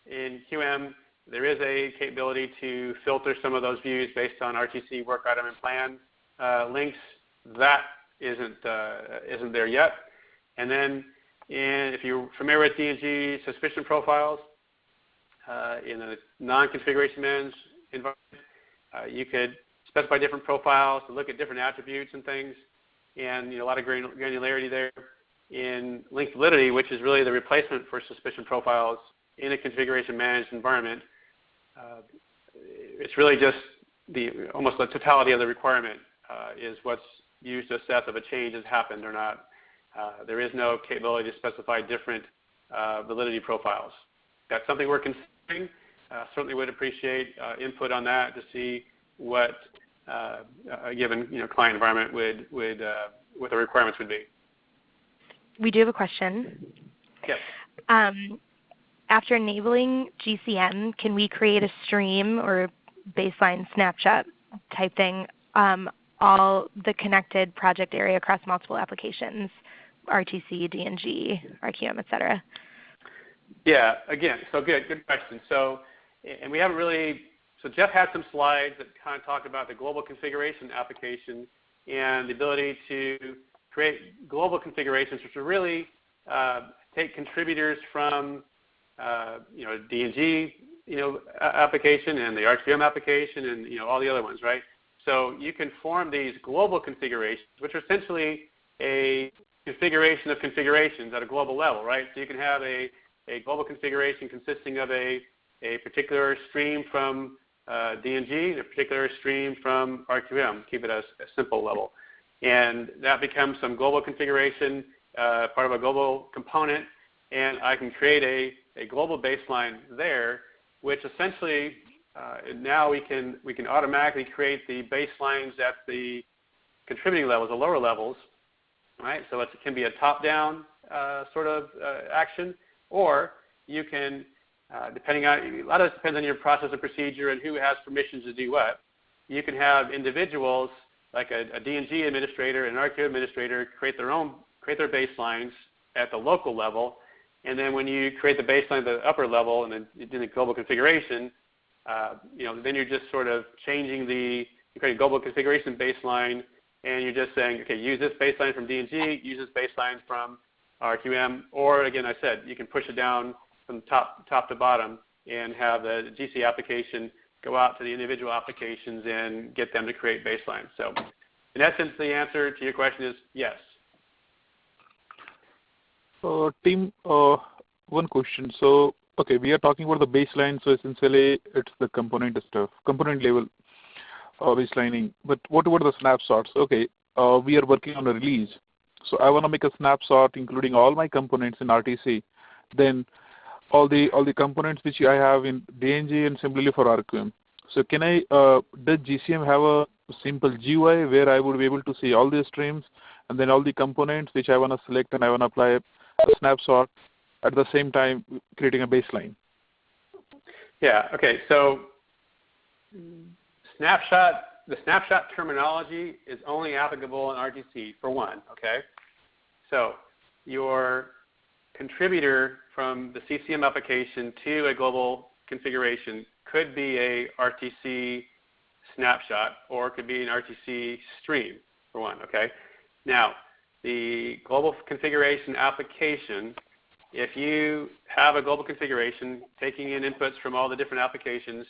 in QM, there is a capability to filter some of those views based on RTC work item and plan links. That isn't there yet. And then, if you're familiar with D&G suspicion profiles in a non-configuration managed environment, you could specify different profiles to look at different attributes and things, and a lot of granularity there. In linked validity, which is really the replacement for suspicion profiles in a configuration managed environment, it's really just almost the totality of the requirement is what's used to assess if a change has happened or not. There is no capability to specify different validity profiles. That's something we're considering. Certainly would appreciate input on that to see what a given client environment would what the requirements would be. We do have a question. Yes. After enabling GCM, can we create a stream or baseline snapshot type thing, all the connected project area across multiple applications, RTC, D&G, RQM, et cetera? Yeah, again, so good question. So, and we haven't really, so Jeff had some slides that kind of talked about the global configuration application and the ability to create global configurations, which will really take contributors from D&G application and the RQM application and all the other ones, right? So you can form these global configurations, which are essentially a configuration of configurations at a global level, right? So you can have a global configuration consisting of a particular stream from D&G, a particular stream from RQM, keep it at a simple level. And that becomes some global configuration, part of a global component, and I can create a global baseline there, which essentially now we can automatically create the baselines at the contributing levels, the lower levels, right? So it can be a top-down sort of action, or you can, depending on, a lot of it depends on your process and procedure and who has permissions to do what. You can have individuals like a D&G administrator and an RQ administrator create their baselines at the local level, and then when you create the baseline at the upper level and then you do the global configuration, then you're just sort of changing you create a global configuration baseline, and you're just saying, okay, use this baseline from D&G, use this baseline from RQM, or again, I said, you can push it down from top to bottom and have the GC application go out to the individual applications and get them to create baselines. So in essence, the answer to your question is yes. Tim, one question. So, okay, we are talking about the baseline, so essentially it's the component stuff, component level baselining. But what about the snapshots? Okay, we are working on a release. So I want to make a snapshot including all my components in RTC. Then all the components which I have in D&G and similarly for RQM. So can does GCM have a simple GUI where I would be able to see all these streams and then all the components which I want to select and I want to apply a snapshot at the same time creating a baseline? Yeah, okay, so snapshot the snapshot terminology is only applicable in RTC for one, okay? So your contributor from the CCM application to a global configuration could be a RTC snapshot, or it could be an RTC stream, for one, okay? Now, the global configuration application, if you have a global configuration taking in inputs from all the different applications,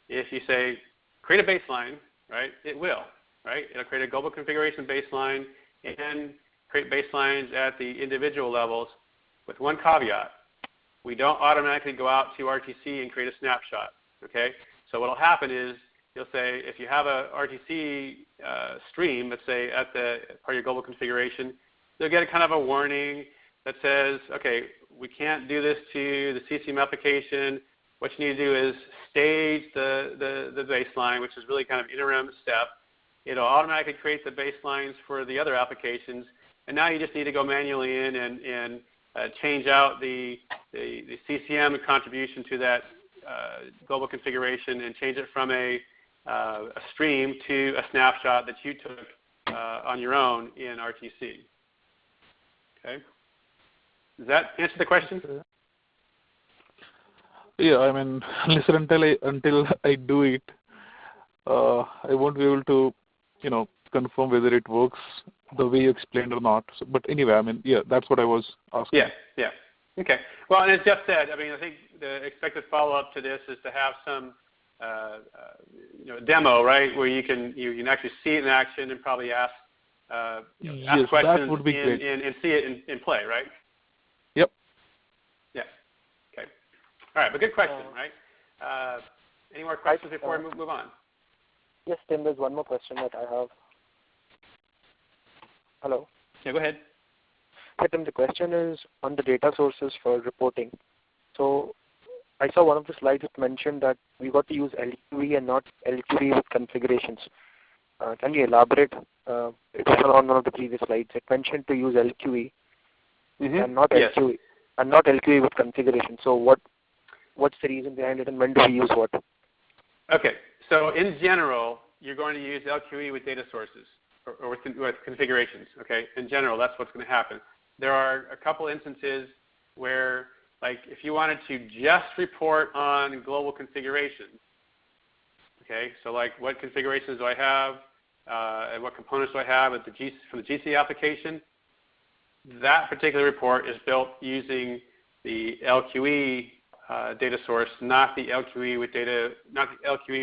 if you say, create a baseline, right, it will, right? It'll create a global configuration baseline and create baselines at the individual levels with one caveat. We don't automatically go out to RTC and create a snapshot, okay? So what will happen is you'll say, if you have a RTC stream, let's say at the part of your global configuration, you'll get a kind of a warning that says, okay, we can't do this to the CCM application. What you need to do is stage the baseline, which is really kind of interim step. It'll automatically create the baselines for the other applications, and now you just need to go manually in and change out the CCM contribution to that global configuration and change it from a stream to a snapshot that you took on your own in RTC. Okay. Does that answer the question? Yeah, I mean, listen, until I do it, I won't be able to, confirm whether it works the way you explained or not. So, but anyway, I mean, yeah, that's what I was asking. Yeah. Okay. Well, and as Jeff said, I mean, I think the expected follow-up to this is to have some, demo, right, where you can actually see it in action and probably ask, ask questions that would be great. And see it in play, right? Yep. Yeah. Okay. All right, but good question, right? Any more questions before we move on? Yes, Tim, there's one more question that I have. Hello? Yeah, go ahead. Yeah, Tim, the question is on the data sources for reporting. So I saw one of the slides that mentioned that we got to use LQE and not LQE with configurations. Can you elaborate? It was on one of the previous slides. It mentioned to use LQE and not LQE and not LQE with configuration. So what's the reason behind it, and when do we use what? Okay. So in general, you're going to use LQE with data sources or with configurations. Okay. In general, that's what's going to happen. There are a couple instances where, like, if you wanted to just report on global configurations, okay, so like what configurations do I have and what components do I have from the GC application, that particular report is built using the LQE data source, not the LQE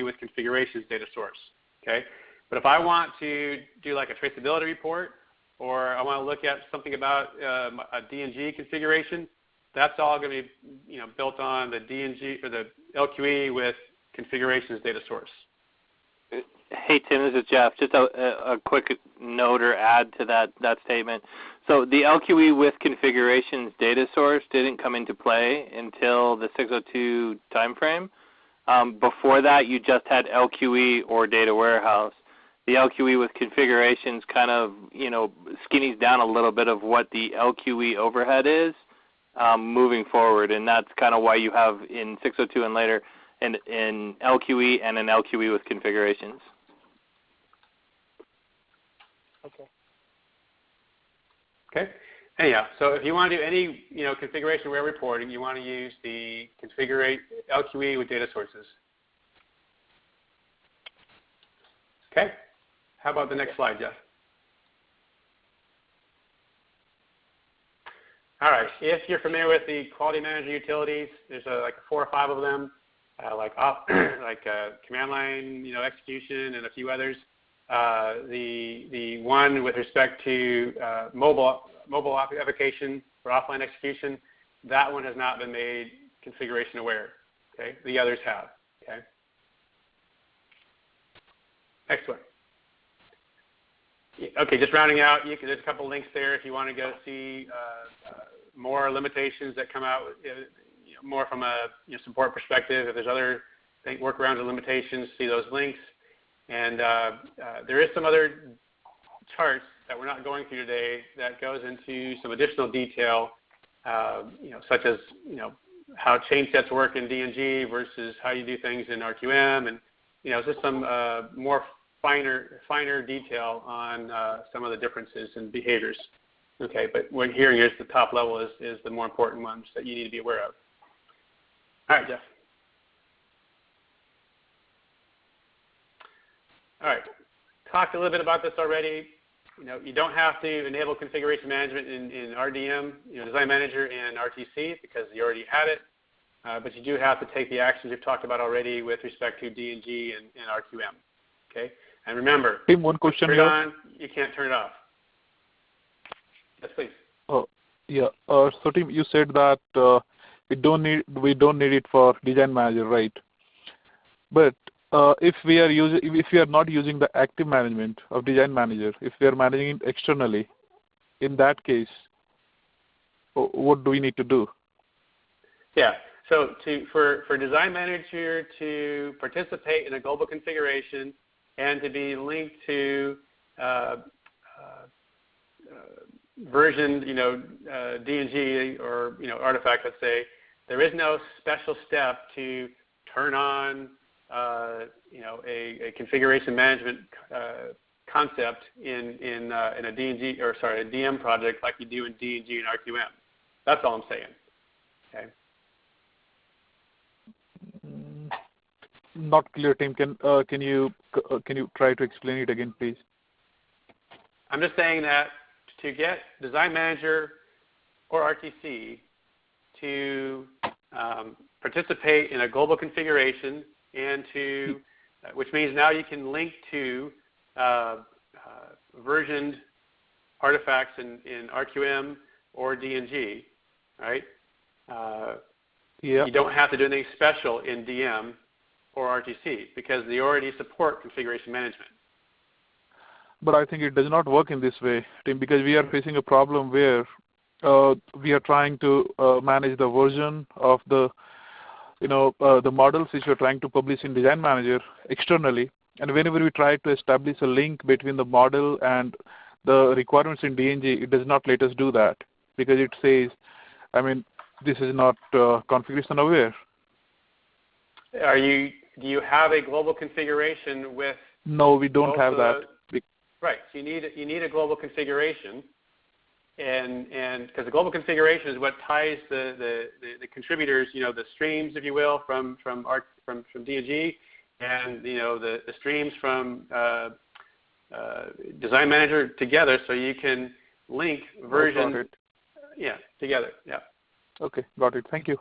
with configurations data source. Okay, but if I want to do like a traceability report, or I want to look at something about a DNG configuration, that's all going to be built on the DNG or the LQE with configurations data source. Hey Tim, this is Jeff. Just a quick note or add to that statement. So the LQE with configurations data source didn't come into play until the 602 timeframe. Before that, you just had LQE or data warehouse. The LQE with configurations kind of skinnies down a little bit of what the LQE overhead is moving forward, and that's kind of why you have in 602 and later in LQE and an LQE with configurations. Okay. Anyhow, so if you want to do any configuration-aware reporting, you want to use the configure LQE with data sources. Okay. How about the next slide, Jeff? All right. If you're familiar with the quality manager utilities, there's like 4 or 5 of them, like command line, execution, and a few others. The one with respect to mobile application for offline execution, that one has not been made configuration aware. Okay, the others have. Okay. Next one. Okay, just rounding out, there's a couple links there if you want to go see more limitations that come out, more from a support perspective. If there's other workarounds and limitations, see those links. And there is some other charts that we're not going through today that goes into some additional detail, such as how change sets work in DNG versus how you do things in RQM, and just some more finer detail on some of the differences in behaviors. Okay, but what here is the top level is the more important ones that you need to be aware of. All right, Jeff. All right, talked a little bit about this already. You don't have to enable configuration management in RDM, Design Manager and RTC because you already had it, but you do have to take the actions we've talked about already with respect to D&G and RQM. Okay, and remember, Tim, one question turn it here. on, you can't turn it off. Yes, please. Oh, yeah. So Tim, you said that we don't need it for Design Manager, right? But if we are not using the active management of Design Manager, if we are managing it externally, in that case, what do we need to do? Yeah. So for Design Manager to participate in a global configuration and to be linked to versioned, D&G or artifact, let's say, there is no special step to turn on, a configuration management concept in a D&G or a DM project like you do in D&G and RQM. That's all I'm saying. Okay. Not clear, Tim. Can you try to explain it again, please? I'm just saying that to get Design Manager or RTC to participate in a global configuration and which means now you can link to versioned artifacts in RQM or D&G, right? Yeah. You don't have to do anything special in DM or RTC because they already support configuration management. But I think it does not work in this way, Tim, because we are facing a problem where we are trying to manage the version of the models which we are trying to publish in Design Manager externally. And whenever we try to establish a link between the model and the requirements in D&G, it does not let us do that because it says, this is not configuration aware. Do you have a global configuration with? No, we don't have that. Right. So you need a global configuration, and because the global configuration is what ties the contributors, the streams, if you will, from D&G, and the streams from Design Manager together, so you can link version. Yeah, together. Yeah. Okay, got it. Thank you.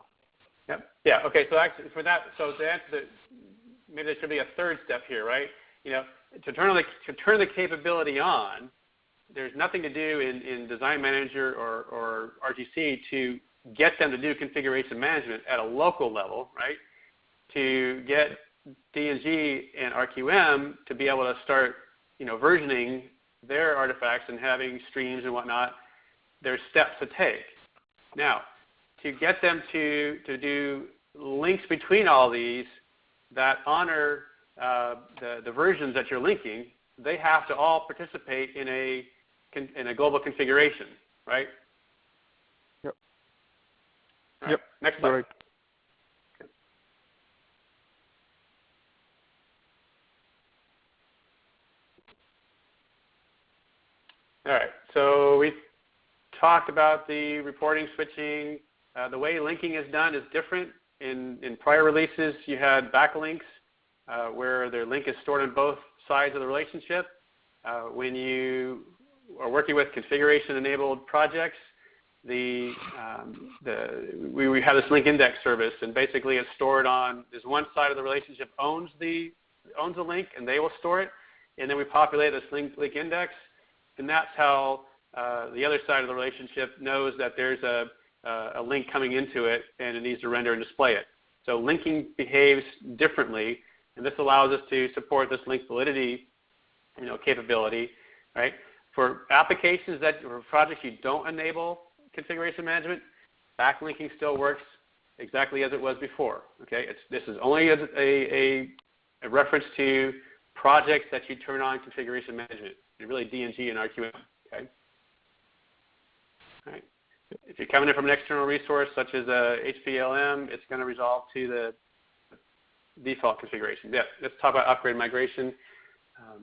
Yep. Yeah. Okay. So actually, to answer maybe there should be a third step here, right? To turn the capability on, there's nothing to do in Design Manager or RTC to get them to do configuration management at a local level, right? To get D&G and RQM to be able to start, versioning their artifacts and having streams and whatnot, there's steps to take. Now, to get them to do links between all these that honor the versions that you're linking, they have to all participate in a global configuration, right? Yep. Right. Yep. Next slide. Right. All right. So we talked about the reporting switching. The way linking is done is different. In prior releases, you had backlinks where their link is stored on both sides of the relationship. When you are working with configuration-enabled projects, we have this link index service, and basically it's stored on there's one side of the relationship owns the link, and they will store it, and then we populate this link index, and that's how the other side of the relationship knows that there's a link coming into it, and it needs to render and display it. So linking behaves differently, and this allows us to support this link validity, capability, right? For applications or projects you don't enable configuration management, backlinking still works exactly as it was before. Okay, this is only a reference to projects that you turn on configuration management, and really D&G and RQM. Okay. All right. If you're coming in from an external resource such as HPLM, it's going to resolve to the default configuration. Yeah, let's talk about upgrade migration. All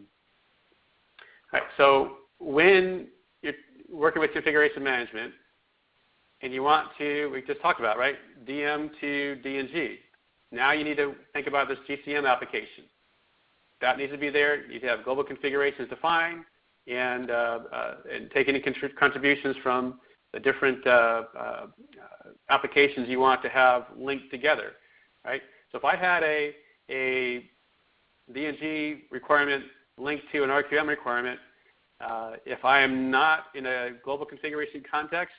right, so when you're working with configuration management and you want to, we just talked about, right, DM to D&G. Now you need to think about this GCM application. That needs to be there. You need to have global configurations defined and take any contributions from the different applications you want to have linked together, right? So if I had a D&G requirement linked to an RQM requirement, if I am not in a global configuration context,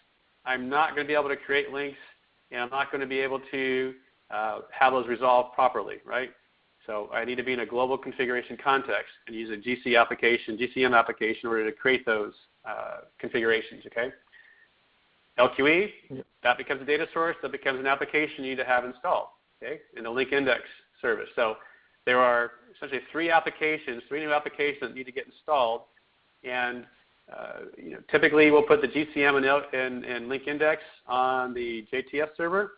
I'm not going to be able to create links, and I'm not going to be able to have those resolved properly, right? So I need to be in a global configuration context and use a GCM application in order to create those configurations, okay? LQE, that becomes a data source, that becomes an application you need to have installed, okay, in the link index service. So there are essentially three new applications that need to get installed, and typically we'll put the GCM and link index on the JTS server,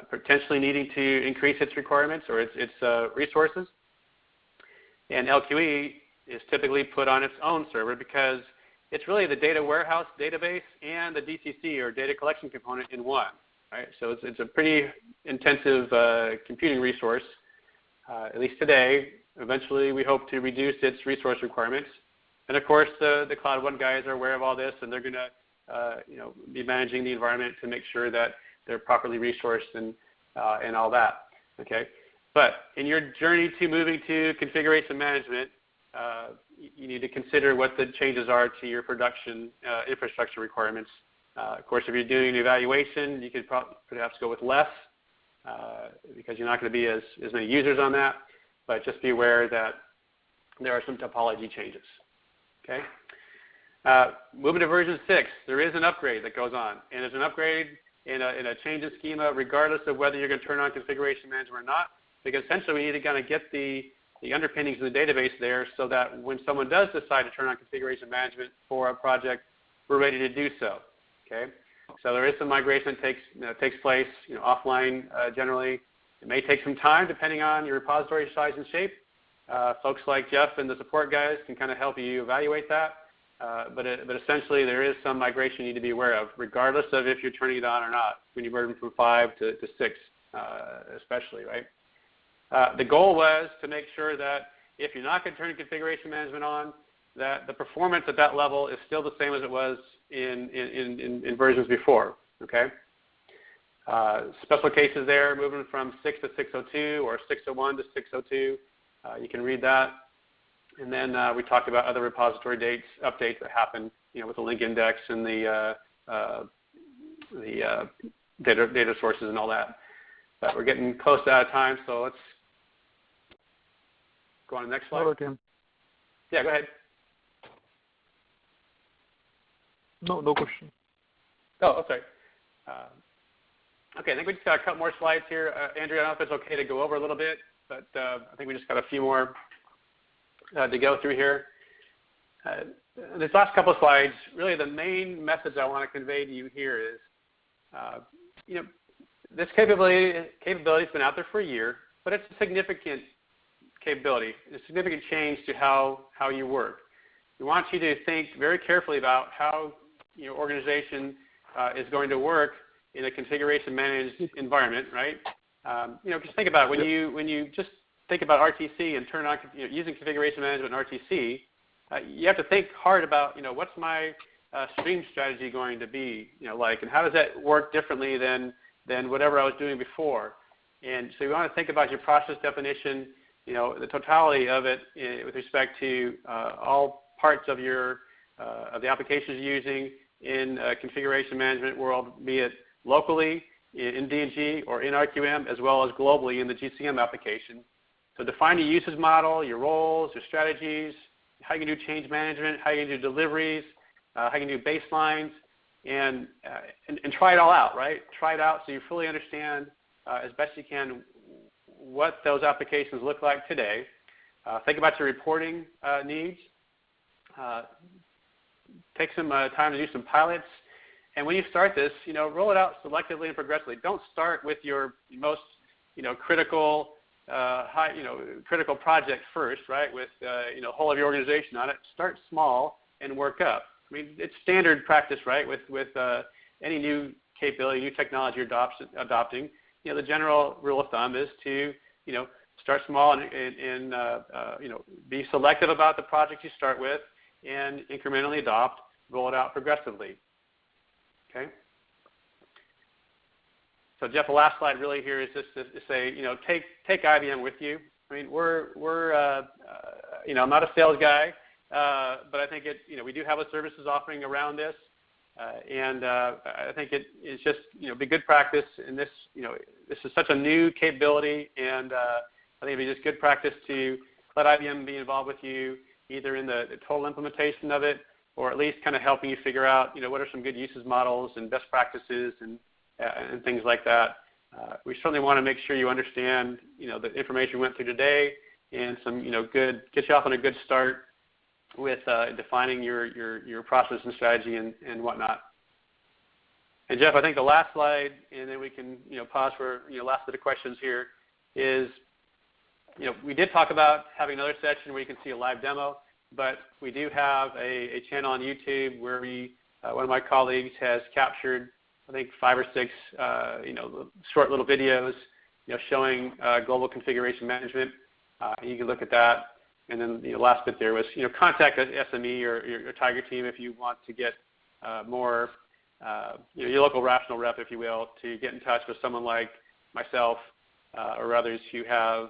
potentially needing to increase its requirements or its resources. And LQE is typically put on its own server because it's really the data warehouse database and the DCC or data collection component in one, right? So it's a pretty intensive computing resource, at least today. Eventually, we hope to reduce its resource requirements. And of course, the CloudOne guys are aware of all this, and they're going to be managing the environment to make sure that they're properly resourced and all that, okay? But in your journey to moving to configuration management, you need to consider what the changes are to your production infrastructure requirements. Of course, if you're doing an evaluation, you could perhaps go with less because you're not going to be as many users on that. But just be aware that there are some topology changes. Okay. Moving to version 6, there is an upgrade that goes on, and there's an upgrade in a change in schema regardless of whether you're going to turn on configuration management or not, because essentially we need to kind of get the underpinnings of the database there so that when someone does decide to turn on configuration management for a project, we're ready to do so. Okay, so there is some migration that takes place offline generally. It may take some time depending on your repository size and shape. Folks like Jeff and the support guys can kind of help you evaluate that. But essentially there is some migration you need to be aware of, regardless of if you're turning it on or not, when you move from 5 to 6 especially, right? The goal was to make sure that if you're not going to turn configuration management on, that the performance at that level is still the same as it was in versions before, okay? Special cases there, moving from 6 to 602 or 601 to 602. You can read that. And then we talked about other repository updates that happen, with the link index and the data sources and all that. But we're getting close to out of time, so let's go on to the next slide. Hello, Tim. Yeah, go ahead. No question. Oh, sorry. Okay, I think we just got a couple more slides here. Andrea, I don't know if it's okay to go over a little bit, but I think we just got a few more to go through here. This last couple of slides, really the main message I want to convey to you here is, this capability's been out there for a year, but it's a significant capability, a significant change to how you work. We want you to think very carefully about how your organization is going to work in a configuration managed environment, right? Just think about it. When you just think about RTC and turn on using configuration management in RTC, you have to think hard about what's my stream strategy going to be like, and how does that work differently than whatever I was doing before. And so you want to think about your process definition, the totality of it with respect to all parts of of the applications you're using in configuration management world, be it locally in D&G or in RQM, as well as globally in the GCM application. So define your usage model, your roles, your strategies, how you can do change management, how you can do deliveries, how you can do baselines, and try it all out, right? Try it out so you fully understand as best you can what those applications look like today. Think about your reporting needs. Take some time to do some pilots. And when you start this, roll it out selectively and progressively. Don't start with your most critical high, critical project first, right? With whole of your organization on it. Start small and work up. I mean, it's standard practice, right? With any new capability, new technology you're adopting. The general rule of thumb is to start small and be selective about the projects you start with, and incrementally adopt, roll it out progressively. Okay. So Jeff, the last slide really here is just to say, take IBM with you. I mean, I'm not a sales guy, but I think we do have a services offering around this, and I think it is just, be good practice. And this is such a new capability, and I think it'd be just good practice to let IBM be involved with you, either in the total implementation of it, or at least kind of helping you figure out, what are some good uses models and best practices and things like that. We certainly want to make sure you understand, the information we went through today, and some, get you off on a good start with defining your process and strategy and whatnot. And Jeff, I think the last slide, and then we can, pause for, last bit of questions here, is, we did talk about having another session where you can see a live demo, but we do have a channel on YouTube where one of my colleagues has captured, I think, 5 or 6, short little videos, showing global configuration management. You can look at that. And then the last bit there was, contact an SME or your Tiger team if you want to get more, your local rational rep, if you will, to get in touch with someone like myself or others who have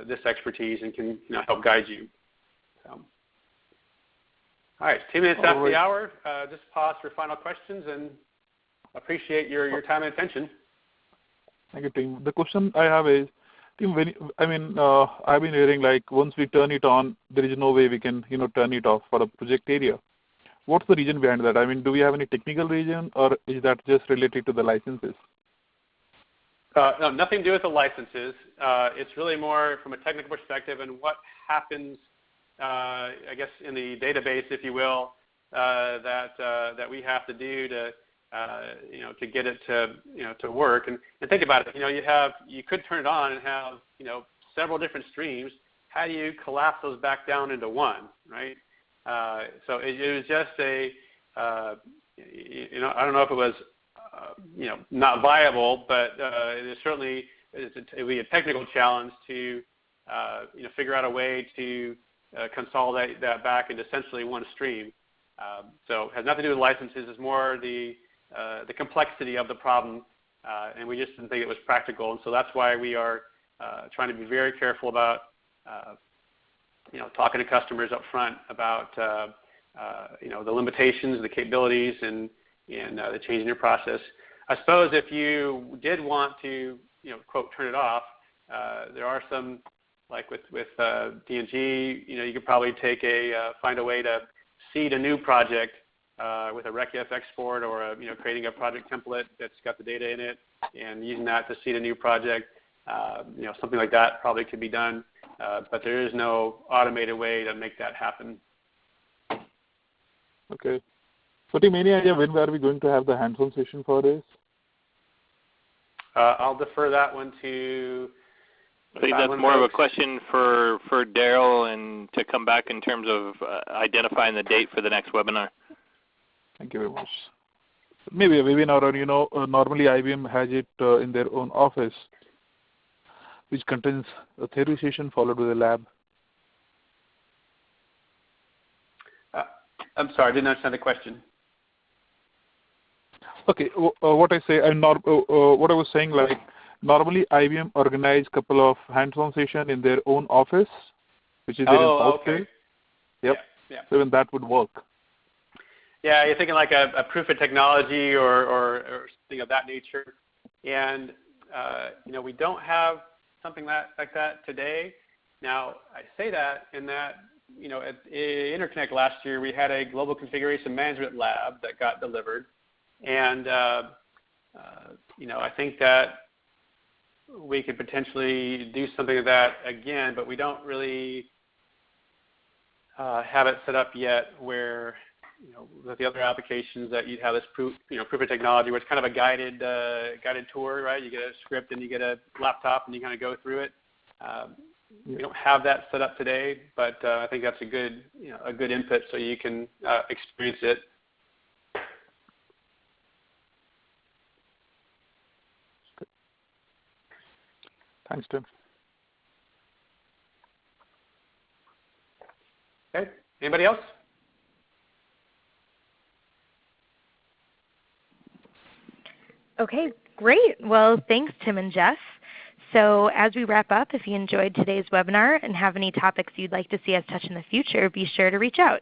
this expertise and can help guide you. So. All right, 2 minutes after the hour. Just pause for final questions, and appreciate your time and attention. Thank you, team. The question I have is, team, I've been hearing like once we turn it on, there is no way we can turn it off for a project area. What's the reason behind that? I mean, do we have any technical reason, or is that just related to the licenses? No, nothing to do with the licenses. It's really more from a technical perspective and what happens, I guess, in the database, if you will, that we have to do to get it to work. And think about it. You could turn it on and have several different streams. How do you collapse those back down into one, right? So it was just I don't know if it was not viable, but it certainly it would be a technical challenge to figure out a way to consolidate that back into essentially one stream. So it has nothing to do with licenses. It's more the complexity of the problem, and we just didn't think it was practical. And so that's why we are trying to be very careful about talking to customers up front about the limitations, the capabilities, and the change in your process. I suppose if you did want to, quote, turn it off, there are some, like with D&G, you could probably find a way to seed a new project with a RecF export, or creating a project template that's got the data in it and using that to seed a new project. Something like that probably could be done, but there is no automated way to make that happen. Okay. So, team, any idea when are we going to have the hands-on session for this? I'll defer that one to. I think that's more of a question for Daryl, and to come back in terms of identifying the date for the next webinar. Thank you very much. Maybe a webinar, or normally IBM has it in their own office, which contains a theory session followed with a lab. I'm sorry, I didn't understand the question. Okay, what I was saying, like normally IBM organize a couple of hands-on sessions in their own office, which is there in Southfield. Okay. Yep. Yeah. So even that would work. Yeah, you're thinking like a proof of technology or something of that nature. And we don't have something like that today. Now, I say that in that at Interconnect last year, we had a global configuration management lab that got delivered. And, I think that we could potentially do something like that again, but we don't really have it set up yet where, with the other applications that you'd have this proof of technology, where it's kind of a guided tour, right? You get a script and you get a laptop and you kind of go through it. We don't have that set up today, but I think that's a good input so you can experience it. Thanks, Tim. Okay. Anybody else? Okay, great. Well, thanks, Tim and Jeff. So as we wrap up, if you enjoyed today's webinar and have any topics you'd like to see us touch in the future, be sure to reach out.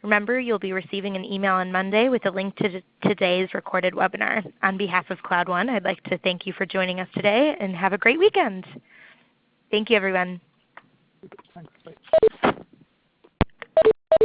Remember, you'll be receiving an email on Monday with a link to today's recorded webinar. On behalf of CloudOne, I'd like to thank you for joining us today and have a great weekend. Thank you, everyone. Thanks. Bye.